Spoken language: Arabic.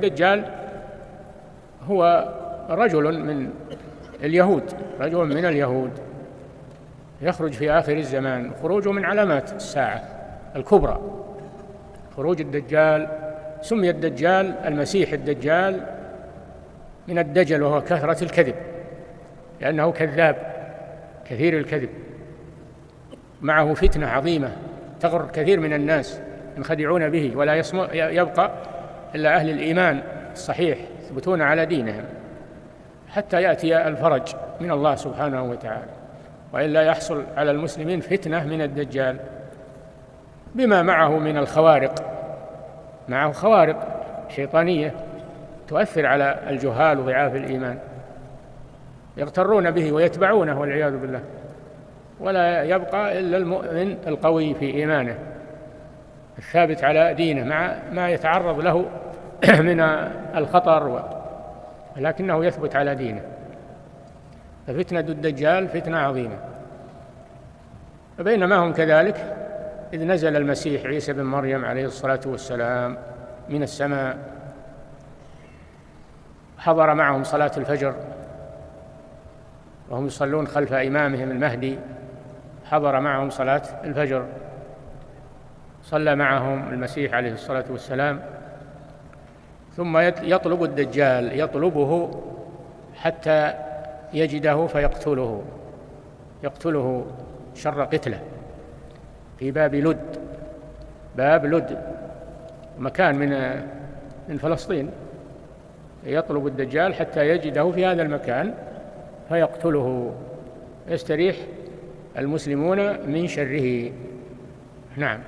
والدجال هو رجل من اليهود، رجل من اليهود يخرج في آخر الزمان، خروجه من علامات الساعة الكبرى، خروج الدجال. سمي الدجال المسيح الدجال من الدجل، وهو كثرة الكذب، لأنه كذاب كثير الكذب، معه فتنة عظيمة تغر كثير من الناس ينخدعون به، ولا يبقى إلا أهل الإيمان الصحيح يثبتون على دينهم حتى يأتي الفرج من الله سبحانه وتعالى، وإلا يحصل على المسلمين فتنة من الدجال بما معه من الخوارق، معه خوارق شيطانية تؤثر على الجهال وضعاف الإيمان، يغترون به ويتبعونه والعياذ بالله، ولا يبقى إلا المؤمن القوي في إيمانه الثابت على دينه مع ما يتعرض له من الخطر، ولكنه يثبت على دينه. ففتنة الدجال فتنة عظيمة. فبينما هم كذلك إذ نزل المسيح عيسى بن مريم عليه الصلاة والسلام من السماء، حضر معهم صلاة الفجر وهم يصلون خلف إمامهم المهدي، حضر معهم صلاة الفجر، صلى معهم المسيح عليه الصلاة والسلام، ثم يطلب الدجال، يطلبه حتى يجده فيقتله، يقتله شر قتله في باب لد، باب لد مكان من فلسطين، يطلب الدجال حتى يجده في هذا المكان فيقتله، يستريح المسلمون من شره. نعم.